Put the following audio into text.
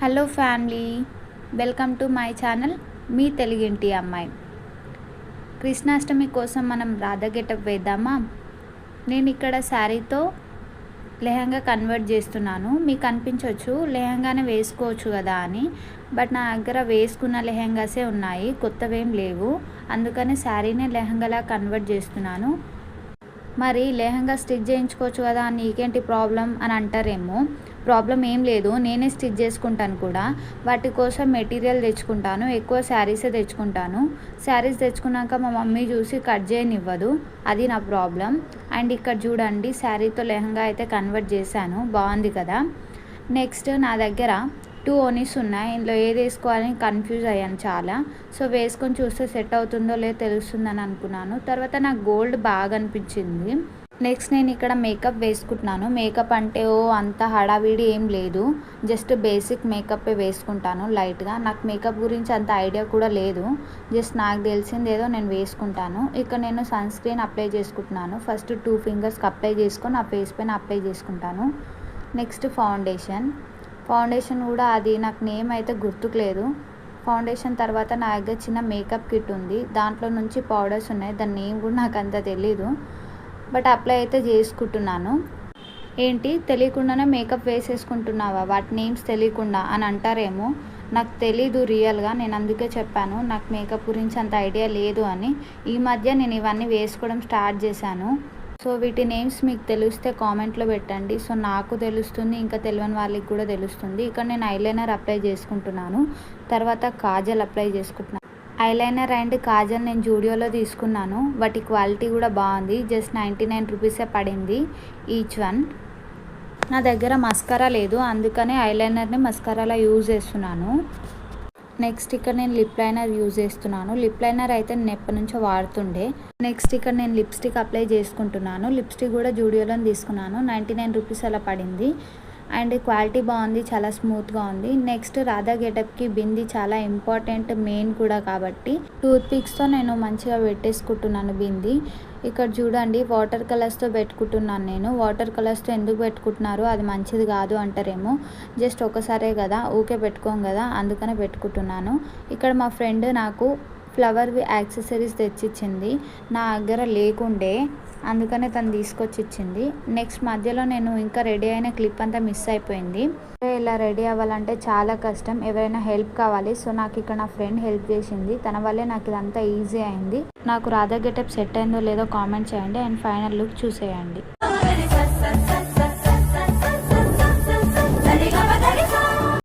Hello family, welcome to my channel మీ తెలుగింటి అమ్మాయి. కృష్ణాష్టమి కోసం మనం రాధా గెటప్ వేద్దామా? నేను ఇక్కడ శారీతో లెహంగా కన్వర్ట్ చేస్తున్నాను. మీకు అనిపించవచ్చు లెహంగానే వేసుకోవచ్చు కదా అని, బట్ నా దగ్గర వేసుకున్న లెహంగాసే ఉన్నాయి, కొత్తవేం లేవు. అందుకని శారీనే లెహంగాలా కన్వర్ట్ చేస్తున్నాను. మరి లెహంగా స్టిచ్ చేయించుకోవచ్చు కదా, నీకేంటి ప్రాబ్లం అని అంటారేమో. ప్రాబ్లం ఏం లేదు, నేనే స్టిచ్ చేసుకుంటాను కూడా. వాటి కోసం మెటీరియల్ తెచ్చుకుంటాను, ఎక్కువ శారీసే తెచ్చుకుంటాను. శారీస్ తెచ్చుకున్నాక మా మమ్మీ చూసి కట్ చేయనివ్వదు, అది నా ప్రాబ్లం. అండ్ ఇక్కడ చూడండి, శారీతో లెహంగా అయితే కన్వర్ట్ చేశాను, బాగుంది కదా. నెక్స్ట్ నా దగ్గర 2 ఓనీస్ ఉన్నాయి. ఇందులో ఏది వేసుకోవాలని కన్ఫ్యూజ్ అయ్యాను చాలా. సో వేసుకొని చూస్తే సెట్ అవుతుందో లేదో తెలుస్తుందని అనుకున్నాను. తర్వాత నాకు గోల్డ్ బాగా అనిపించింది. నెక్స్ట్ నేను ఇక్కడ మేకప్ వేసుకుంటున్నాను. మేకప్ అంటే అంత హడావిడి ఏం లేదు, జస్ట్ బేసిక్ మేకప్పే వేసుకుంటాను లైట్గా. నాకు మేకప్ గురించి అంత ఐడియా కూడా లేదు, జస్ట్ నాకు తెలిసింది ఏదో నేను వేసుకుంటాను. ఇక్కడ నేను సన్ స్క్రీన్ అప్లై చేసుకుంటున్నాను. ఫస్ట్ 2 ఫింగర్స్కి అప్లై చేసుకొని నా ఫేస్ పైన అప్లై చేసుకుంటాను. నెక్స్ట్ ఫౌండేషన్ కూడా అది నాకు నేమ్ అయితే గుర్తుకులేదు. ఫౌండేషన్ తర్వాత నా దగ్గర చిన్న మేకప్ కిట్ ఉంది, దాంట్లో నుంచి పౌడర్స్ ఉన్నాయి, దాని నేమ్ కూడా నాకు అంత తెలీదు, బట్ అప్లై అయితే చేసుకుంటున్నాను. ఏంటి తెలియకుండానే మేకప్ వేసేసుకుంటున్నావా, వాటి నేమ్స్ తెలియకుండా అని అంటారేమో. నాకు తెలీదు రియల్గా, నేను అందుకే చెప్పాను నాకు మేకప్ గురించి అంత ఐడియా లేదు అని. ఈ మధ్య నేను ఇవన్నీ వేసుకోవడం స్టార్ట్ చేశాను. సో వీటి నేమ్స్ మీకు తెలిస్తే కామెంట్లో పెట్టండి, సో నాకు తెలుస్తుంది, ఇంకా తెలియని వాళ్ళకి కూడా తెలుస్తుంది. ఇక్కడ నేను ఐలైనర్ అప్లై చేసుకుంటున్నాను, తర్వాత కాజల్ అప్లై చేసుకుంటున్నాను. ఐలైనర్ అండ్ కాజల్ నేను జూడియోలో తీసుకున్నాను, వాటి క్వాలిటీ కూడా బాగుంది. జస్ట్ 99 రూపీసే పడింది ఈచ్ వన్. నా దగ్గర మస్కరా లేదు, అందుకనే ఐలైనర్ని మస్కరాలా యూజ్ చేస్తున్నాను. నెక్స్ట్ ఇక్కడ నేను లిప్ లైనర్ యూజ్ చేస్తున్నాను. లిప్ లైనర్ అయితే నేను ఎప్పటి నుంచో వాడుతుండే. నెక్స్ట్ ఇక్కడ నేను లిప్స్టిక్ అప్లై చేసుకుంటున్నాను. లిప్స్టిక్ కూడా జూడియోలో తీసుకున్నాను, 99 రూపీస్ అలా పడింది. అండ్ క్వాలిటీ బాగుంది, చాలా స్మూత్గా ఉంది. నెక్స్ట్ రాధా గెటప్కి బింది చాలా ఇంపార్టెంట్, మెయిన్ కూడా కాబట్టి టూత్ పిక్స్తో నేను మంచిగా పెట్టేసుకుంటున్నాను బింది. ఇక్కడ చూడండి, వాటర్ కలర్స్తో పెట్టుకుంటున్నాను నేను. వాటర్ కలర్స్తో ఎందుకు పెట్టుకుంటున్నారు, అది మంచిది కాదు అంటారేమో. జస్ట్ ఒకసారే కదా, ఊకే పెట్టుకోం కదా, అందుకనే పెట్టుకుంటున్నాను. ఇక్కడ మా ఫ్రెండ్ నాకు ఫ్లవర్వి యాక్సెసరీస్ తెచ్చిచ్చింది, నా దగ్గర లేకుండే, అందుకనే తను తీసుకొచ్చి ఇచ్చింది. నెక్స్ట్ మధ్యలో నేను ఇంకా రెడీ అయిన క్లిప్ అంతా మిస్ అయిపోయింది. ఇలా రెడీ అవ్వాలంటే చాలా కష్టం, ఎవరైనా హెల్ప్ కావాలి. సో నాకు ఇక్కడ నా ఫ్రెండ్ హెల్ప్ చేసింది, తన వల్లే నాకు ఇదంతా ఈజీ అయింది. నాకు రాధా గెటప్ సెట్ అయిందో లేదో కామెంట్ చేయండి, అండ్ ఫైనల్ లుక్ చూసేయండి.